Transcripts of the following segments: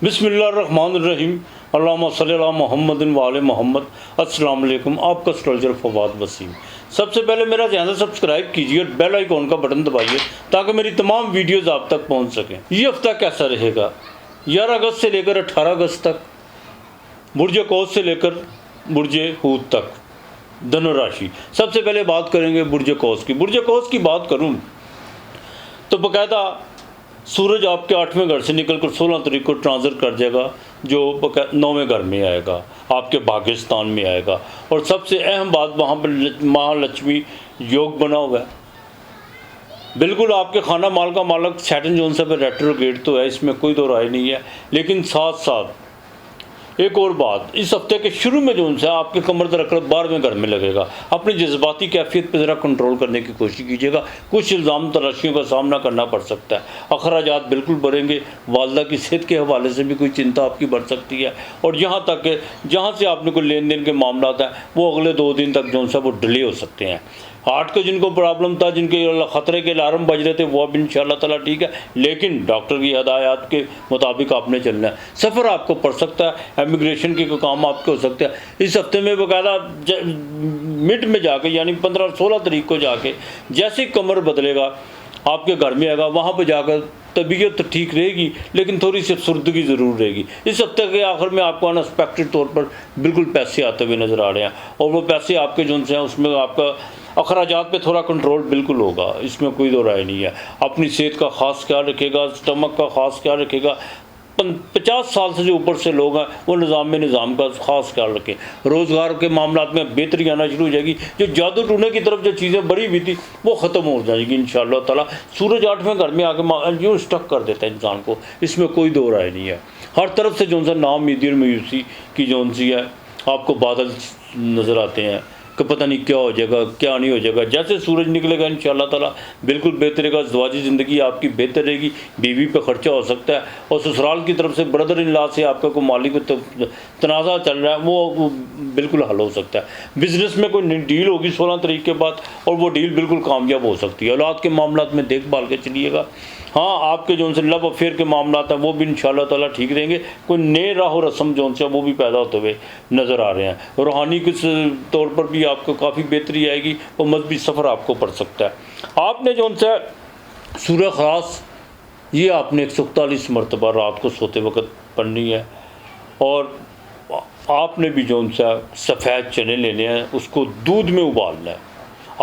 बिस्मिल्लाहिर्रहमानिर्रहीम अल्लाहुम्मा सल्ली अला मुहम्मदिन व आले मोहम्मद। अस्सलाम वालेकुम। आपका एस्ट्रोलॉजर फवाद वसीम। सबसे पहले मेरा चैनल सब्सक्राइब कीजिए और बेल आइकॉन का बटन दबाइए ताकि मेरी तमाम वीडियोस आप तक पहुंच सकें। ये हफ्ता कैसा रहेगा? 11 अगस्त से लेकर 18 अगस्त तक बुर्ज कौस से लेकर बुर्ज हूत तक धनु राशि। सबसे पहले बात करेंगे बुर्ज कौस की। बुर्ज कौस की बात करूँ तो बाकायदा सूरज आपके 8वें घर से निकलकर 16 तारीख को ट्रांसफर कर जाएगा, जो 9वें घर में आएगा, आपके भाग्यस्थान में आएगा। और सबसे अहम बात, वहाँ पर महालक्ष्मी योग बना हुआ है। बिल्कुल आपके खाना माल का मालक सैटर्न जोन से रेट्रोग्रेड तो है, इसमें कोई दो राय नहीं है। लेकिन साथ साथ एक और बात, इस हफ्ते के शुरू में जो उनसे आपके कमर दर्द 12वें घर में लगेगा। अपनी जज्बाती कैफियत पर ज़रा कंट्रोल करने की कोशिश कीजिएगा। कुछ इल्ज़ाम तलाशियों का सामना करना पड़ सकता है। अखराजात बिल्कुल बढ़ेंगे। वालदा की सेहत के हवाले से भी कोई चिंता आपकी बढ़ सकती है। और यहाँ तक कि जहाँ से आपने कोई लेन देन के मामला हैं वो अगले 2 दिन तक जो उनसे वो डिले हो सकते हैं। हार्ट के जिनको प्रॉब्लम था, जिनके ख़तरे के अलार्म बज रहे थे, वो अब इंशाल्लाह ताला ठीक है। लेकिन डॉक्टर की हदायत के मुताबिक आपने चलना है। सफ़र आपको पड़ सकता है, इमिग्रेशन के काम आपके हो सकते हैं। इस हफ्ते में बाकायदा मिड में जाके यानी 15-16 तारीख को जाके जैसे कमर बदलेगा आपके घर में आएगा, वहाँ पर जाकर तबीयत तो ठीक रहेगी लेकिन थोड़ी सी सुर्दगी ज़रूर रहेगी। इस हफ्ते के आखिर में आपको अनएक्सपेक्टेड तौर पर बिल्कुल पैसे आते हुए नज़र आ रहे हैं। और वो पैसे आपके जो हैं उसमें आपका अखराजात पे थोड़ा कंट्रोल बिल्कुल होगा, इसमें कोई दो राय नहीं है। अपनी सेहत का ख़ास ख्याल रखेगा, स्टमक का ख़ास ख्याल रखेगा। 50 साल से जो ऊपर से लोग हैं वो निज़ाम का ख़ास ख्याल रखें। रोज़गार के मामला में बेहतरी आना शुरू हो जाएगी। जो जादू टूने की तरफ जो चीज़ें बढ़ी हुई थी वो ख़त्म हो जाएगी इंशाअल्लाह ताला। सूरज 8वें घर में आके यूँ स्टक कर देता है इंसान को, इसमें कोई दो राय नहीं है। हर तरफ से जो सा नाउम्मीदी और मायूसी की जो सी है आपको बादल नज़र आते हैं कि पता नहीं क्या हो जाएगा क्या नहीं हो जाएगा। जैसे सूरज निकलेगा इंशाअल्लाह ताला बिल्कुल बेहतर रहेगा। ज़वाजी ज़िंदगी आपकी बेहतर रहेगी। बीवी पे ख़र्चा हो सकता है और ससुराल की तरफ से ब्रदर इन लॉ से आपका कोई माली को तनाज़ा चल रहा है वो बिल्कुल हल हो सकता है। बिज़नेस में कोई डील होगी 16 तारीख के बाद और वो डील बिल्कुल कामयाब हो सकती है। औलाद के मामला में देखभाल के चलिएगा। हाँ, आपके जो उनसे लव अफेयर के मामला हैं वो भी इंशाअल्लाह ताला ठीक रहेंगे। कोई नए राह रस्म जो उनसे वो भी पैदा होते हुए नज़र आ रहे हैं। रूहानी के तौर पर भी आपको काफ़ी बेहतरी आएगी और मजहबी सफ़र आपको पड़ सकता है। आपने जो उनसे सूरह ख़ास ये आपने 141 मरतबा रात को सोते वक्त पढ़नी है। और आपने भी जो उनसे सफ़ेद चने लेने हैं उसको दूध में उबालना है।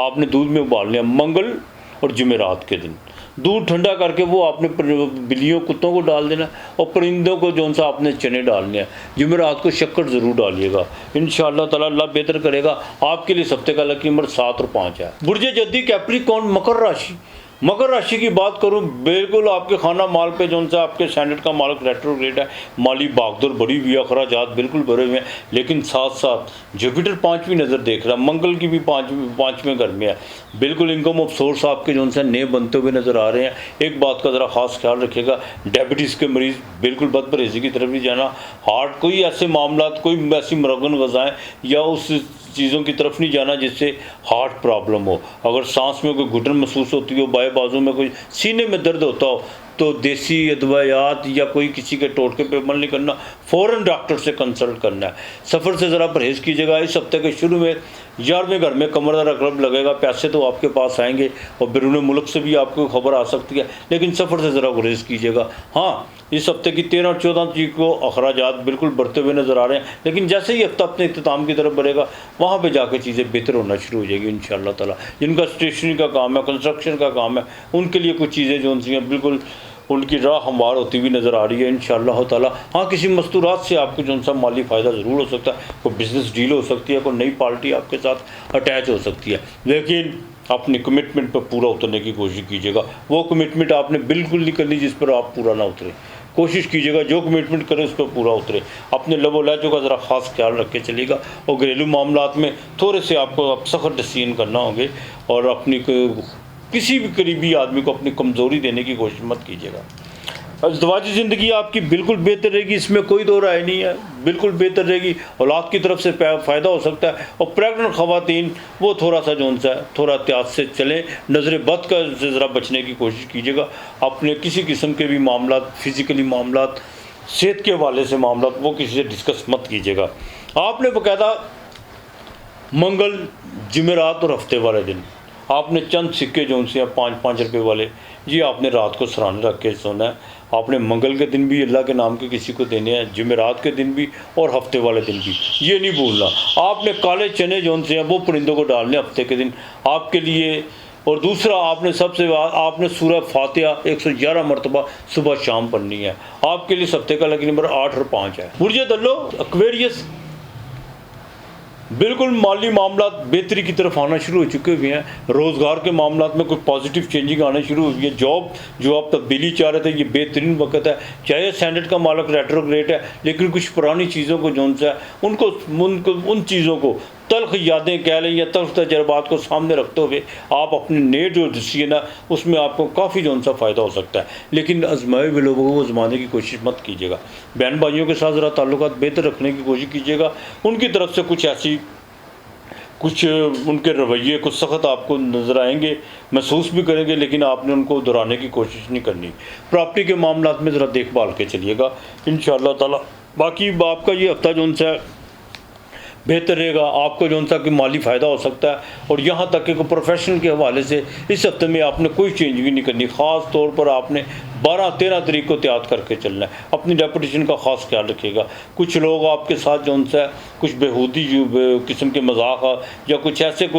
आपने दूध में उबालना है मंगल और जुमेरात के दिन। दूध ठंडा करके वो आपने बिल्लियों कुत्तों को डाल देना और परिंदों को जो सा आपने चने डालने हैं। जुमेरात को शक्कर ज़रूर डालिएगा। इंशाअल्लाह ताला अल्लाह बेहतर करेगा। आपके लिए हफ्ते का लकी नंबर 7 और 5 है। बुर्ज जद्दी कैप्रिकॉर्न मकर राशि। मकर राशि की बात करूं, बिल्कुल आपके खाना माल पे जो सा आपके स्टैंडर्ड का मालक रेट्रोग्रेड है। माली भागदौड़ बड़ी हुई है, अखराजात बिल्कुल भरे हुए हैं। लेकिन साथ साथ जुपिटर 5वीं नज़र देख रहा है, मंगल की भी 5वें घर में है। बिल्कुल इनकम ऑफ सोर्स आपके जो से नए बनते हुए नज़र आ रहे हैं। एक बात का ज़रा ख़ास ख्याल रखिएगा, डायबिटीज़ के मरीज़ बिल्कुल बदपरहेज़ी की तरफ ही जाना। हार्ट कोई ऐसे मामला, कोई ऐसी मरगन गज़ाएँ या उस चीज़ों की तरफ नहीं जाना जिससे हार्ट प्रॉब्लम हो। अगर सांस में कोई घुटन महसूस होती हो, बाएं बाजू में कोई सीने में दर्द होता हो तो देसी अदवायात या कोई किसी के टोटके पे अमल नहीं करना, फ़ौरन डॉक्टर से कंसल्ट करना है। सफ़र से ज़रा परहेज़ कीजिएगा। इस हफ्ते के शुरू में 11वें घर में कमर दर्द रकब लगेगा। पैसे तो आपके पास आएंगे और बैरून मुल्क से भी आपको खबर आ सकती है, लेकिन सफ़र से ज़रा गुरेज कीजिएगा। हाँ, इस हफ्ते की 13 और 14 तारीख को अखराजात बिल्कुल बढ़ते हुए नज़र आ रहे हैं। लेकिन जैसे ही हफ्ता अपने इख्तिताम की तरफ बढ़ेगा वहाँ पे जाकर चीज़ें बेहतर होना शुरू हो जाएगी इंशाअल्लाह ताला। जिनका स्टेशनरी का काम है, कंस्ट्रक्शन का काम है, उनके लिए कुछ चीज़ें जो उनसी हैं बिल्कुल उनकी राह हमवार होती हुई नज़र आ रही है इंशाअल्लाह ताला। हाँ, किसी मस्तूरात से आपको जो सा माली फ़ायदा ज़रूर हो सकता है। कोई बिज़नेस डील हो सकती है, कोई नई पार्टी आपके साथ अटैच हो सकती है। लेकिन अपनी कमिटमेंट पर पूरा उतरने की कोशिश कीजिएगा। वो कमिटमेंट आपने बिल्कुल नहीं करनी जिस पर आप पूरा ना उतरे। कोशिश कीजिएगा जो कमिटमेंट करें उस पर पूरा उतरे। अपने लबो लहजों का ज़रा ख़ास ख्याल रख के चलिएगा। और घरेलू मामलात में थोड़े से आपको सख्त डिसीजन करना होंगे और अपनी किसी भी करीबी आदमी को अपनी कमज़ोरी देने की कोशिश मत कीजिएगा। ज़वाजी ज़िंदगी आपकी बिल्कुल बेहतर रहेगी, इसमें कोई दो राय नहीं है। बिल्कुल बेहतर रहेगी। औलाद की तरफ से फ़ायदा हो सकता है। और प्रेगनेंट ख़वातीन वो थोड़ा सा जो सा थोड़ा एहतियात से चलें। नज़र बद का ज़रा बचने की कोशिश कीजिएगा। अपने किसी किस्म के भी मामला, फिज़िकली मामला सेहत के हवाले से मामला वो किसी से डिस्कस मत कीजिएगा। आपने बाकायदा मंगल, जुमेरात और हफ्ते वाले दिन आपने चंद सिक्के जो उनसे 5-5 रुपये वाले, ये आपने रात को सराहने रख के सोना है। आपने मंगल के दिन भी अल्लाह के नाम के किसी को देने हैं, जुमेरात के दिन भी और हफ्ते वाले दिन भी, ये नहीं भूलना। आपने काले चने जो उनसे हैं वो परिंदों को डालने हफ्ते के दिन आपके लिए। और दूसरा, आपने सबसे आपने सूरह फातिहा 111 मरतबा सुबह शाम पढ़नी है। आपके लिए इस हफ्ते का लकी नंबर 8 और 5 है। बुर्ज दल्लो एक्वेरियस, बिल्कुल माली मामला बेहतरी की तरफ आना शुरू हो चुके हुए हैं। रोज़गार के मामला में कोई पॉजिटिव चेंजिंग आना शुरू हुई है। जॉब जो आप तब्दीली चाह रहे थे, ये बेहतरीन वक्त है। चाहे स्टैंडर्ड का मालक रेट्रोग्रेड है, लेकिन कुछ पुरानी चीज़ों को जो है उनको उन चीज़ों को तल्ख यादें कह लें या तल्ख तजर्बात को सामने रखते हुए आप अपने नए जो डिसीजन है उसमें आपको काफ़ी जो सा फ़ायदा हो सकता है। लेकिन आजमाए हुए लोगों को आजमाने की कोशिश मत कीजिएगा। बहन भाइयों के साथ ज़रा ताल्लुकात बेहतर रखने की कोशिश कीजिएगा। उनकी तरफ से कुछ उनके रवैये कुछ सख्त आपको नज़र आएंगे, महसूस भी करेंगे, लेकिन आपने उनको दोहराने की कोशिश नहीं करनी। प्रॉपर्टी के मामला में ज़रा देखभाल के चलिएगा इंशाअल्लाह ताला। बाकी आपका ये हफ्ता जो है बेहतर रहेगा। आपको जो सा कि माली फ़ायदा हो सकता है। और यहाँ तक कि प्रोफेशनल के हवाले से इस हफ्ते में आपने कोई चेंज भी नहीं करनी। ख़ास तौर पर आपने 12-13 तारीख को तैयार करके चलना है। अपनी रेपुटेशन का ख़ास ख्याल रखिएगा। कुछ लोग आपके साथ जो सा कुछ बेहूदी किस्म के मजाक या कुछ ऐसे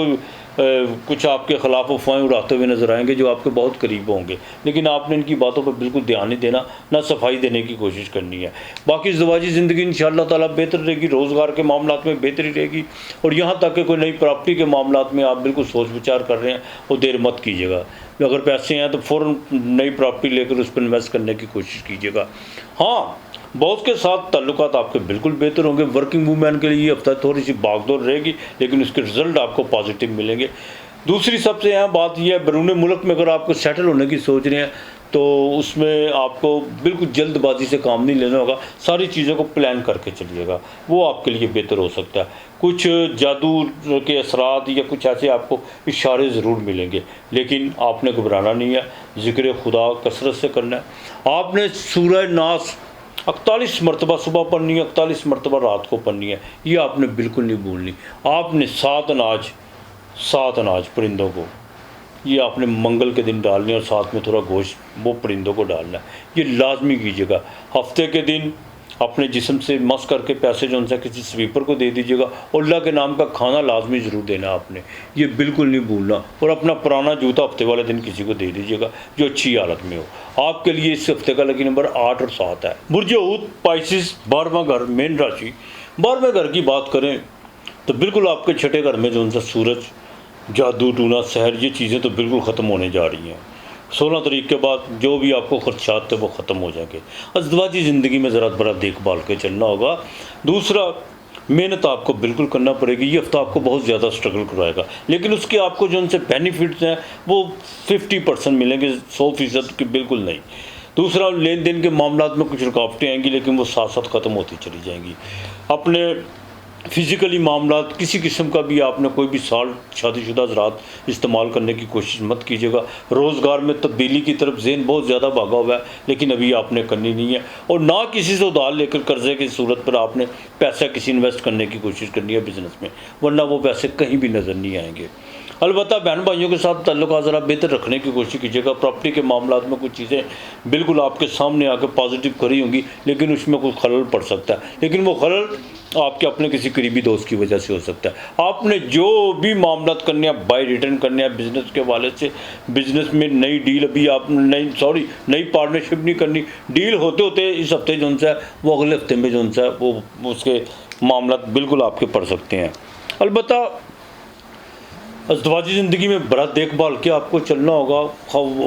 कुछ आपके ख़िलाफ़ अफवाहें उड़ाते हुए नज़र आएंगे जो आपके बहुत करीब होंगे, लेकिन आपने इनकी बातों पर बिल्कुल ध्यान नहीं देना, ना सफाई देने की कोशिश करनी है। बाकी ज़िंदगी ज़िंदगी इंशाअल्लाह ताला बेहतर रहेगी। रोज़गार के मामला में बेहतरी रहेगी। और यहाँ तक कि कोई नई प्रॉपर्टी के मामला में आप बिल्कुल सोच विचार कर रहे हैं और देर मत कीजिएगा। अगर पैसे हैं तो फ़ौरन नई प्रॉपर्टी लेकर उस पर इन्वेस्ट करने की कोशिश कीजिएगा। हाँ, बॉस के साथ ताल्लुकात आपके बिल्कुल बेहतर होंगे। वर्किंग वूमेन के लिए ये हफ्ता थोड़ी सी भागदौड़ रहेगी, लेकिन उसके रिज़ल्ट आपको पॉजिटिव मिलेंगे। दूसरी सबसे अहम बात यह है, बैरून मुल्क में अगर आपको सेटल होने की सोच रहे हैं तो उसमें आपको बिल्कुल जल्दबाजी से काम नहीं लेना होगा। सारी चीज़ों को प्लान करके चलिएगा, वो आपके लिए बेहतर हो सकता है। कुछ जादू के असरात या कुछ ऐसे आपको इशारे ज़रूर मिलेंगे, लेकिन आपने घबराना नहीं है। ज़िक्र खुदा कसरत से करना है। आपने सूरह नास 41 मरतबा सुबह पढ़नी है, 41 मरतबा रात को पढ़नी है। ये आपने बिल्कुल नहीं भूलनी। आपने 7 अनाज परिंदों को ये आपने मंगल के दिन डालने और साथ में थोड़ा गोश्त वो परिंदों को डालना है। ये लाजमी कीजिएगा। हफ्ते के दिन अपने जिस्म से मस करके पैसे जो उनसे किसी स्वीपर को दे दीजिएगा और अल्लाह के नाम का खाना लाजमी ज़रूर देना आपने, ये बिल्कुल नहीं भूलना। और अपना पुराना जूता हफ्ते वाले दिन किसी को दे दीजिएगा जो अच्छी हालत में हो। आपके लिए इस हफ्ते का लकी नंबर 8 और 7 है। बुर्ज ऊत पाइसिस 12वां घर, मेन राशि। 12वें घर की बात करें तो बिल्कुल आपके छठे घर में जो उनसे सूरज, जादू टूना, सहर, ये चीज़ें तो बिल्कुल ख़त्म होने जा रही हैं। 16 तारीख के बाद जो भी आपको खर्चात थे वो ख़त्म हो जाएंगे। अज़दवाजी ज़िंदगी में ज़रा बड़ा देखभाल के चलना होगा। दूसरा, मेहनत आपको बिल्कुल करना पड़ेगी। ये हफ्ता आपको बहुत ज़्यादा स्ट्रगल करवाएगा, लेकिन उसके आपको जो उनसे बेनिफिट्स हैं वो 50% मिलेंगे, 100% की बिल्कुल नहीं। दूसरा, लेन देन के मामला में कुछ रुकावटें आएंगी, लेकिन वो साथ साथ ख़त्म होती चली जाएंगी। अपने फ़िज़िकली मामला किसी किस्म का भी आपने कोई भी शादीशुदा हज़रात इस्तेमाल करने की कोशिश मत कीजिएगा। रोज़गार में तब्दीली की तरफ ज़हन बहुत ज़्यादा भागा हुआ है, लेकिन अभी आपने करनी नहीं है। और ना किसी से उधार लेकर कर्ज़े की सूरत पर आपने पैसा किसी इन्वेस्ट करने की कोशिश करनी है बिज़नेस में, वरना वो पैसे कहीं भी नज़र नहीं आएंगे। अलबत्ता बहन भाइयों के साथ ताल्लुक ज़रा बेहतर रखने की कोशिश कीजिएगा। प्रॉपर्टी के मामला में कुछ चीज़ें बिल्कुल आपके सामने आकर पॉजिटिव खड़ी होंगी, लेकिन उसमें कुछ खलल पड़ सकता है, लेकिन वो खलल आपके अपने किसी करीबी दोस्त की वजह से हो सकता है। आपने जो भी मामला करने हैं बाय रिटर्न करने हैं बिज़नेस के वाले से, बिज़नेस में नई डील अभी आप नई पार्टनरशिप नहीं करनी। डील होते होते इस हफ्ते जो है वो अगले हफ्ते में जो है वो उसके मामला बिल्कुल आपके पड़ सकते हैं। अलबत्ता अज़दवाजी ज़िंदगी में बड़ा देखभाल के आपको चलना होगा।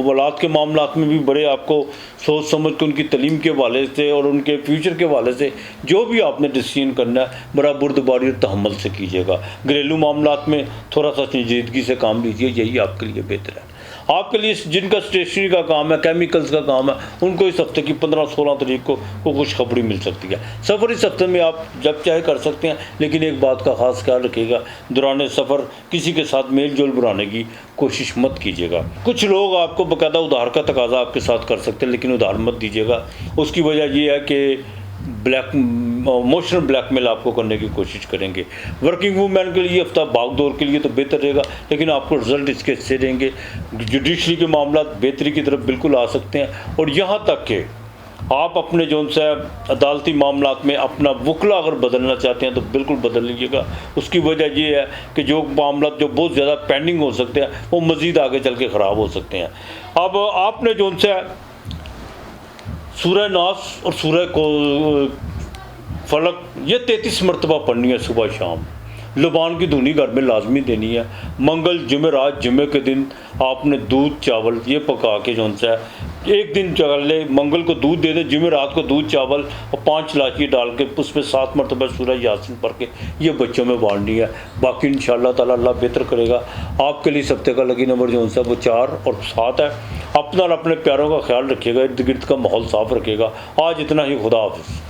औलाद के मामला में भी बड़े आपको सोच समझ के उनकी तालीम के हवाले से और उनके फ्यूचर के हवाले से जो भी आपने डिसीजन करना है बड़ा बुर्दबारी और तहम्मुल से कीजिएगा। घरेलू मामला में थोड़ा सा संजीदगी से काम लीजिए, यही आपके लिए बेहतर है। आपके लिए जिनका स्टेशनरी का काम है, केमिकल्स का काम है, उनको इस हफ्ते की 15-16 तारीख को खुशखबरी मिल सकती है। सफ़र इस हफ्ते में आप जब चाहे कर सकते हैं, लेकिन एक बात का ख़ास ख्याल रखिएगा, दौरान सफ़र किसी के साथ मेल जोल बनाने की कोशिश मत कीजिएगा। कुछ लोग आपको बाकायदा उधार का तकाजा आपके साथ कर सकते हैं, लेकिन उधार मत दीजिएगा। उसकी वजह यह है कि इमोशनल ब्लैकमेल आपको करने की कोशिश करेंगे। वर्किंग वूमेन के लिए हफ्ता भाग दौड़ के लिए तो बेहतर रहेगा, लेकिन आपको रिजल्ट इसके अच्छे देंगे। जुडिशरी के मामला बेहतरी की तरफ बिल्कुल आ सकते हैं। और यहाँ तक कि आप अपने जो सा अदालती मामलात में अपना वकला अगर बदलना चाहते हैं तो बिल्कुल बदल लीजिएगा। उसकी वजह ये है कि जो मामला जो बहुत ज़्यादा पेंडिंग हो सकते हैं वो मज़ीद आगे चल के ख़राब हो सकते हैं। अब आपने जो सा सूरह नास और सूरह को फलक ये 33 मरतबा पढ़नी है सुबह शाम। लुबान की धुनी घर में लाजमी देनी है। मंगल जुमेरात जुमे के दिन आपने दूध चावल ये पका के जो सा एक दिन चले, मंगल को दूध दे दें, जुमेरात को दूध चावल और 5 इलायची डाल के उसमें 7 मरतबा सूरह यासीन पढ़ के ये बच्चों में बांटनी है। बाकी इंशाअल्लाह ताला अल्लाह बेहतर करेगा। आपके लिए इस हफ्ते का लकी नंबर जो सा वो 4 और 7 है। अपना और अपने प्यारों का ख्याल रखिएगा, इर्द गिर्द का माहौल साफ़ रखिएगा। आज इतना ही, खुदा हाफिज़।